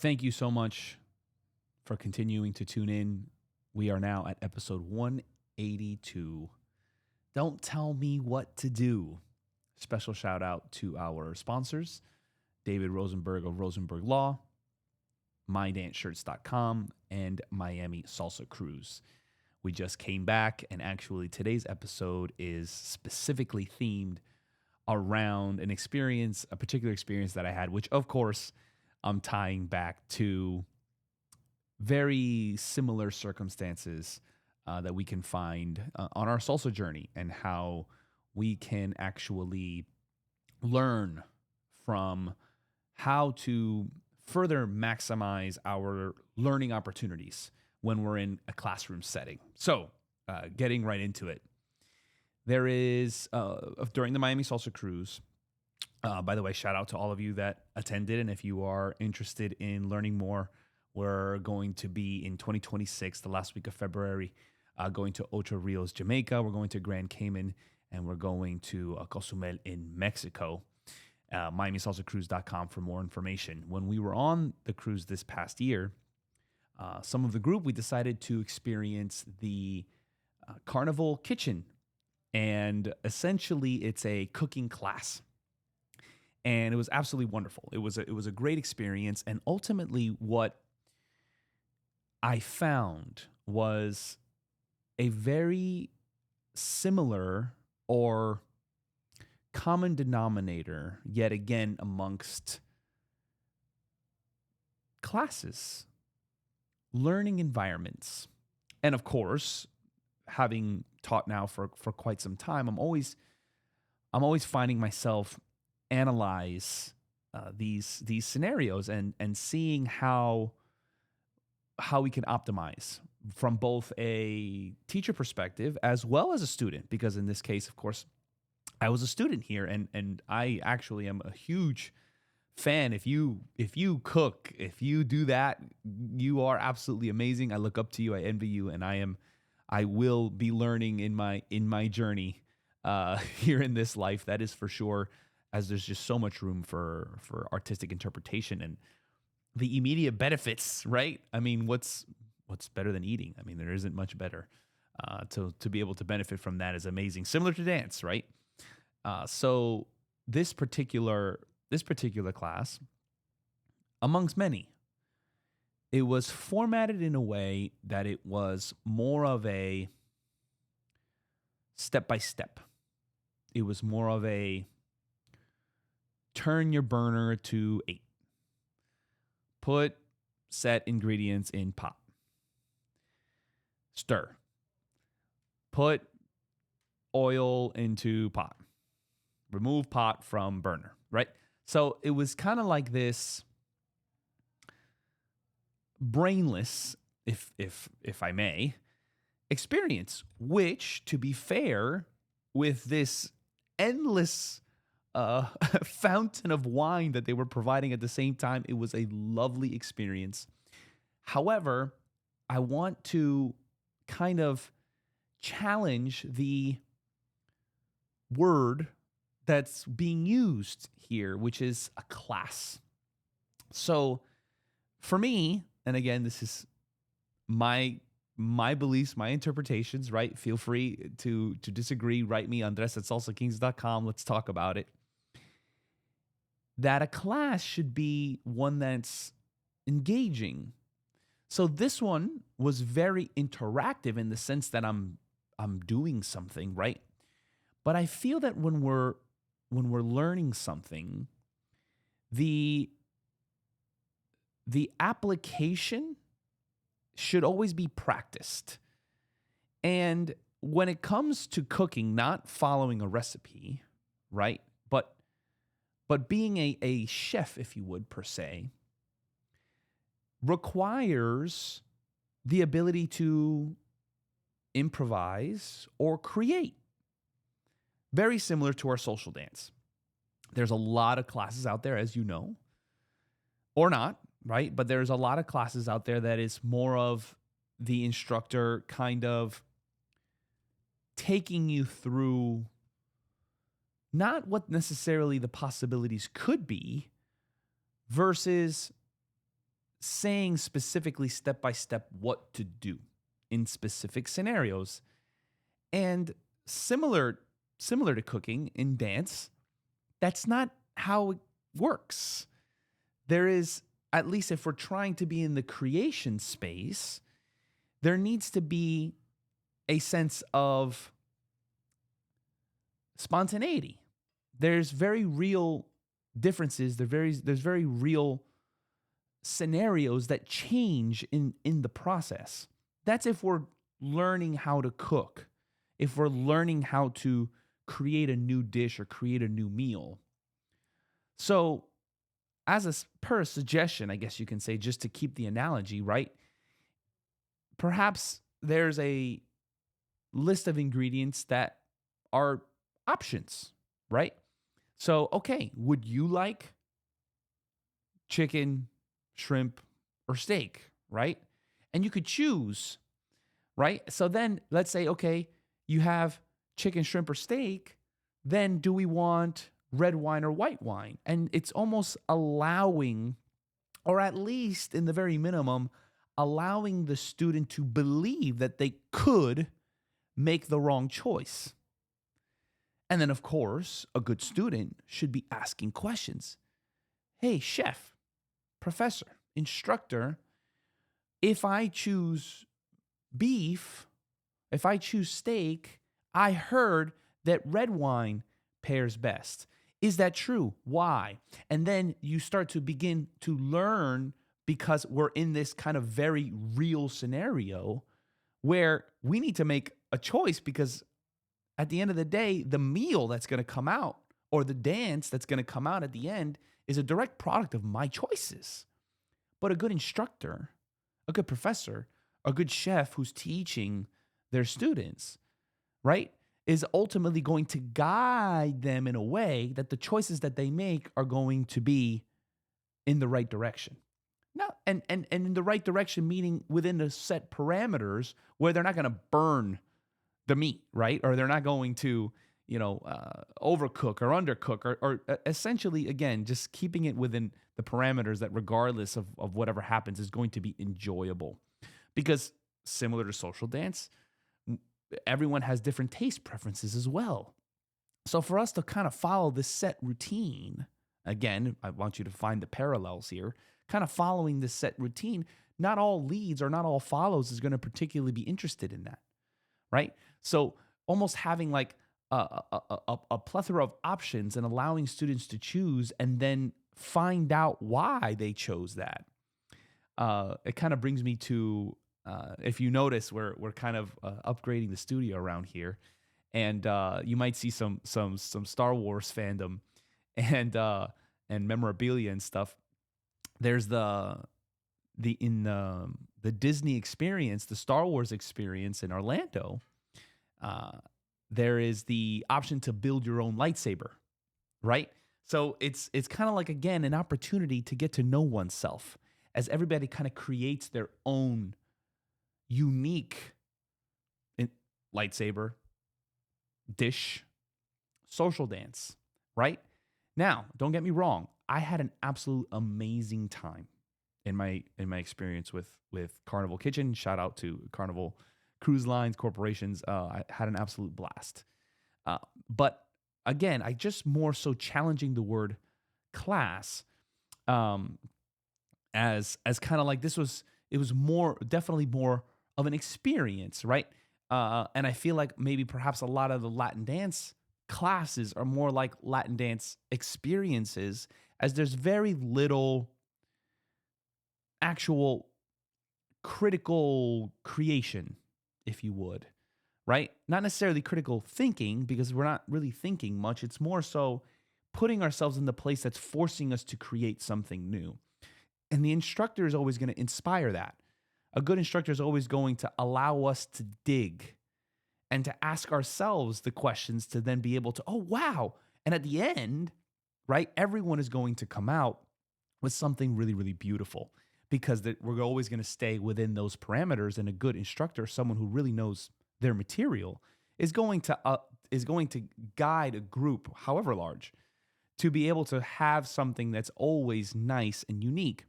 Thank you so much for continuing to tune in. We are now at episode 182. Don't tell me what to do. Special shout out to our sponsors, David Rosenberg of Rosenberg Law, MyDanceShirts.com, and Miami Salsa Cruise. We just came back, and actually today's episode is specifically themed around an experience, a particular experience that I had, which of course I'm tying back to very similar circumstances that we can find on our salsa journey, and how we can actually learn from how to further maximize our learning opportunities when we're in a classroom setting. So, getting right into it, there is, during the Miami Salsa Cruise, by the way, shout out to all of you that attended. And if you are interested in learning more, we're going to be in 2026, the last week of February, going to Ocho Rios, Jamaica. We're going to Grand Cayman, and we're going to Cozumel in Mexico. MiamiSalsaCruise.com for more information. When we were on the cruise this past year, some of the group, we decided to experience the Carnival Kitchen. And essentially, it's a cooking class. And it was absolutely wonderful. It was a great experience. And ultimately, what I found was a very similar or common denominator, yet again, amongst classes, learning environments. And of course, having taught now for quite some time, I'm always finding myself analyze these scenarios and seeing how we can optimize from both a teacher perspective as well as a student, because in this case, of course, I was a student here, and I actually am a huge fan. If you cook, if you do that, you are absolutely amazing. I look up to you, I envy you, and I will be learning in my journey here in this life. That is for sure, as there's just so much room for artistic interpretation and the immediate benefits, right? I mean, what's better than eating? I mean, there isn't much better. To be able to benefit from that is amazing. Similar to dance, right? So this particular class, amongst many, it was formatted in a way that it was more of a step-by-step. It was more of a turn your burner to 8. Put set ingredients in pot. Stir. Put oil into pot. Remove pot from burner, right? So it was kind of like this brainless, if I may, experience, which, to be fair, with this endless fountain of wine that they were providing at the same time, it was a lovely experience. However, I want to kind of challenge the word that's being used here, which is a class. So for me, and again, this is my beliefs, my interpretations, right? Feel free to disagree. Write me, Andres at SalsaKings.com. Let's talk about it. That a class should be one that's engaging. So this one was very interactive in the sense that I'm doing something, right? But I feel that when we're learning something, the application should always be practiced. And when it comes to cooking, not following a recipe, right? But being a chef, if you would, per se, requires the ability to improvise or create. Very similar to our social dance. There's a lot of classes out there, as you know, or not, right? But there's a lot of classes out there that is more of the instructor kind of taking you through not what necessarily the possibilities could be versus saying specifically step by step what to do in specific scenarios. And similar similar to cooking in dance, that's not how it works. There is, at least if we're trying to be in the creation space, there needs to be a sense of spontaneity. There's very real differences. There's very real scenarios that change in the process. That's if we're learning how to cook, if we're learning how to create a new dish or create a new meal. So, as per suggestion, I guess you can say, just to keep the analogy, right? Perhaps there's a list of ingredients that are options, right? So, okay, would you like chicken, shrimp, or steak, right? And you could choose, right? So then let's say, okay, you have chicken, shrimp, or steak. Then do we want red wine or white wine? And it's almost allowing, or at least in the very minimum, allowing the student to believe that they could make the wrong choice. And then, of course, a good student should be asking questions. Hey, chef, professor, instructor, if I choose beef, if I choose steak, I heard that red wine pairs best. Is that true? Why? And then you start to begin to learn, because we're in this kind of very real scenario where we need to make a choice, because at the end of the day, the meal that's going to come out, or the dance that's going to come out at the end, is a direct product of my choices. But a good instructor, a good professor, a good chef who's teaching their students, right, is ultimately going to guide them in a way that the choices that they make are going to be in the right direction. Now, and in the right direction, meaning within the set parameters where they're not going to burn the meat, right? Or they're not going to, overcook or undercook, or essentially, again, just keeping it within the parameters that, regardless of whatever happens, is going to be enjoyable. Because similar to social dance, everyone has different taste preferences as well. So for us to kind of follow this set routine, again, I want you to find the parallels here, kind of following this set routine, not all leads or not all follows is going to particularly be interested in that, right? So almost having like a plethora of options and allowing students to choose and then find out why they chose that. It kind of brings me to, if you notice, we're kind of upgrading the studio around here, and you might see some Star Wars fandom and memorabilia and stuff. There's the Disney experience, the Star Wars experience in Orlando. There is the option to build your own lightsaber, right? So it's kind of like, again, an opportunity to get to know oneself, as everybody kind of creates their own unique lightsaber, dish, social dance, right? Now, don't get me wrong, I had an absolute amazing time in my experience with Carnival Kitchen. Shout out to Carnival Cruise Lines Corporations. I had an absolute blast. But again, I just more so challenging the word class, as kind of like it was definitely more of an experience, right? And I feel like maybe perhaps a lot of the Latin dance classes are more like Latin dance experiences, as there's very little actual critical creation, if you would, right? Not necessarily critical thinking, because we're not really thinking much. It's more so putting ourselves in the place that's forcing us to create something new. And the instructor is always going to inspire that. A good instructor is always going to allow us to dig and to ask ourselves the questions, to then be able to, oh, wow. And at the end, right, everyone is going to come out with something really, really beautiful, because we're always going to stay within those parameters. And a good instructor, someone who really knows their material, is going to guide a group, however large, to be able to have something that's always nice and unique.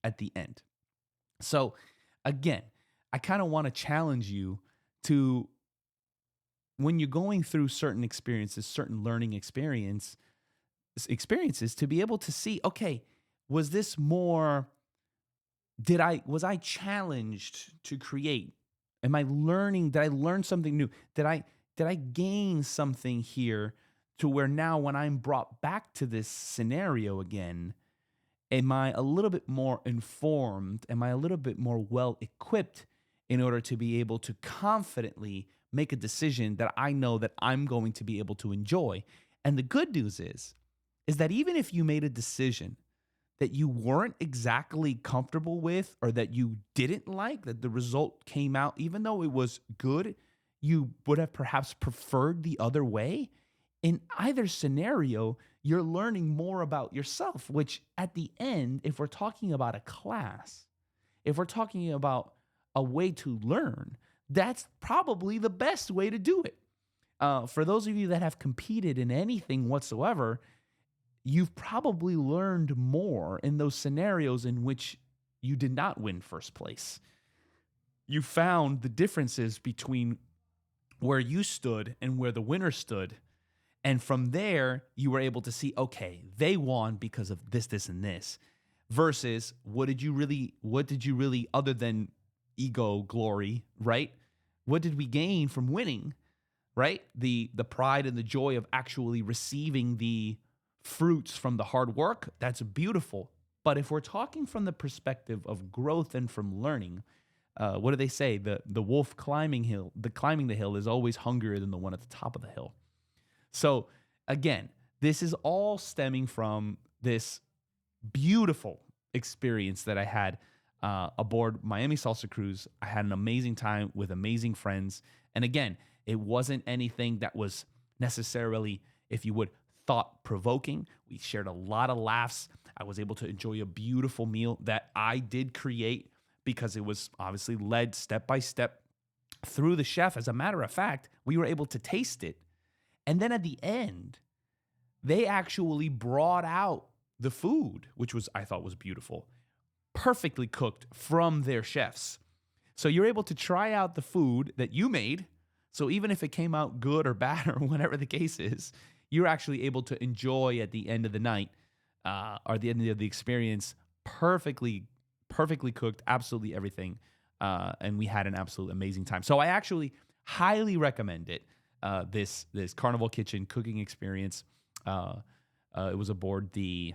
at the end. So again, I kind of want to challenge you to, when you're going through certain experiences, certain learning experiences, to be able to see, okay, was this more, was I challenged to create? Am I learning? Did I learn something new? Did I gain something here to where now when I'm brought back to this scenario again, am I a little bit more informed? Am I a little bit more well equipped in order to be able to confidently make a decision that I know that I'm going to be able to enjoy? And the good news is that even if you made a decision that you weren't exactly comfortable with, or that you didn't like, that the result came out, even though it was good, you would have perhaps preferred the other way. In either scenario, you're learning more about yourself, which at the end, if we're talking about a class, if we're talking about a way to learn, that's probably the best way to do it. For those of you that have competed in anything whatsoever, you've probably learned more in those scenarios in which you did not win first place. You found the differences between where you stood and where the winner stood. And from there, you were able to see, okay, they won because of this, this, and this, versus what did you really, other than ego glory, right? What did we gain from winning, right? The pride and the joy of actually receiving the fruits from the hard work, that's beautiful. But if we're talking from the perspective of growth and from learning, what do they say? The wolf climbing the hill is always hungrier than the one at the top of the hill. So again, this is all stemming from this beautiful experience that I had aboard Miami Salsa Cruise. I had an amazing time with amazing friends. And again, it wasn't anything that was necessarily, if you would, thought provoking. We shared a lot of laughs. I was able to enjoy a beautiful meal that I did create because it was obviously led step by step through the chef. As a matter of fact, we were able to taste it. And then at the end, they actually brought out the food, which I thought was beautiful, perfectly cooked from their chefs. So you're able to try out the food that you made. So even if it came out good or bad or whatever the case is, you're actually able to enjoy at the end of the night or the end of the experience perfectly cooked, absolutely everything. And we had an absolute amazing time. So I actually highly recommend it. This Carnival Kitchen cooking experience. It was aboard the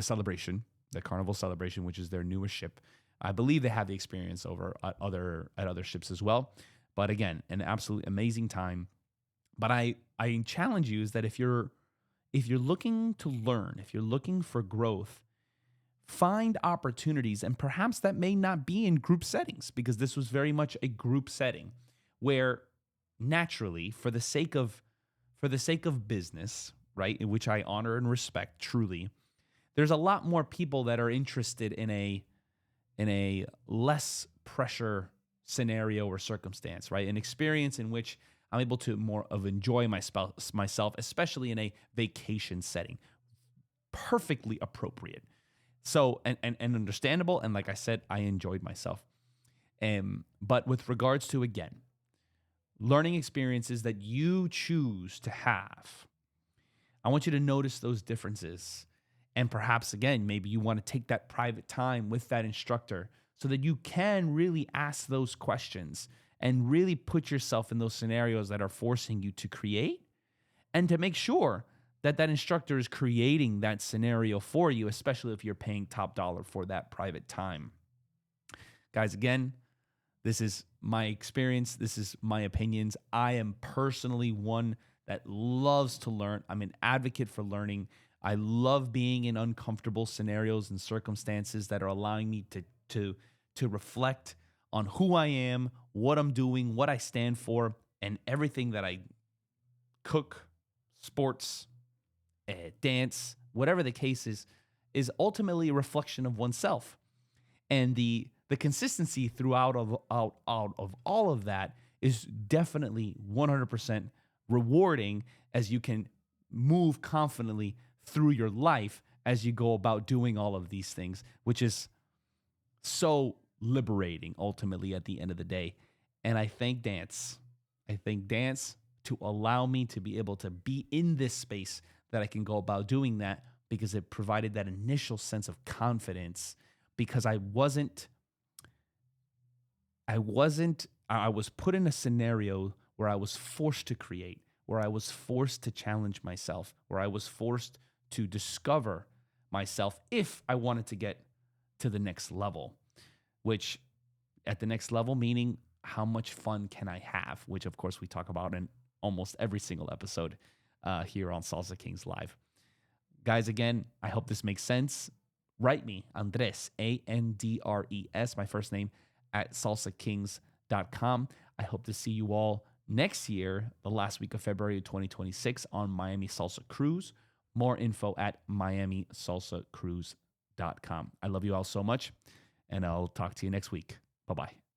Celebration, the Carnival Celebration, which is their newest ship. I believe they have the experience over at other ships as well. But again, an absolute amazing time. But I challenge you is that if you're looking to learn, if you're looking for growth, find opportunities, and perhaps that may not be in group settings, because this was very much a group setting where naturally, for the sake of business, right, in which I honor and respect truly, there's a lot more people that are interested in a less pressure scenario or circumstance, right? An experience in which I'm able to more of enjoy myself, especially in a vacation setting. Perfectly appropriate. So, and understandable. And like I said, I enjoyed myself. But with regards to, again, learning experiences that you choose to have, I want you to notice those differences. And perhaps, again, maybe you want to take that private time with that instructor so that you can really ask those questions and really put yourself in those scenarios that are forcing you to create, and to make sure that that instructor is creating that scenario for you, especially if you're paying top dollar for that private time. Guys, again, this is my experience. This is my opinions. I am personally one that loves to learn. I'm an advocate for learning. I love being in uncomfortable scenarios and circumstances that are allowing me to reflect on who I am, what I'm doing, what I stand for, and everything that I cook, sports, dance, whatever the case is ultimately a reflection of oneself. And the consistency throughout of all of that is definitely 100% rewarding, as you can move confidently through your life as you go about doing all of these things, which is so liberating ultimately at the end of the day. And I thank dance. I thank dance to allow me to be able to be in this space that I can go about doing that, because it provided that initial sense of confidence, because I was put in a scenario where I was forced to create, where I was forced to challenge myself, where I was forced to discover myself if I wanted to get to the next level, which at the next level, meaning how much fun can I have, which of course we talk about in almost every single episode here on Salsa Kings Live. Guys, again, I hope this makes sense. Write me, Andres, Andres, my first name, at salsakings.com. I hope to see you all next year, the last week of February 2026, on Miami Salsa Cruise. More info at miamisalsacruise.com. I love you all so much, and I'll talk to you next week. Bye-bye.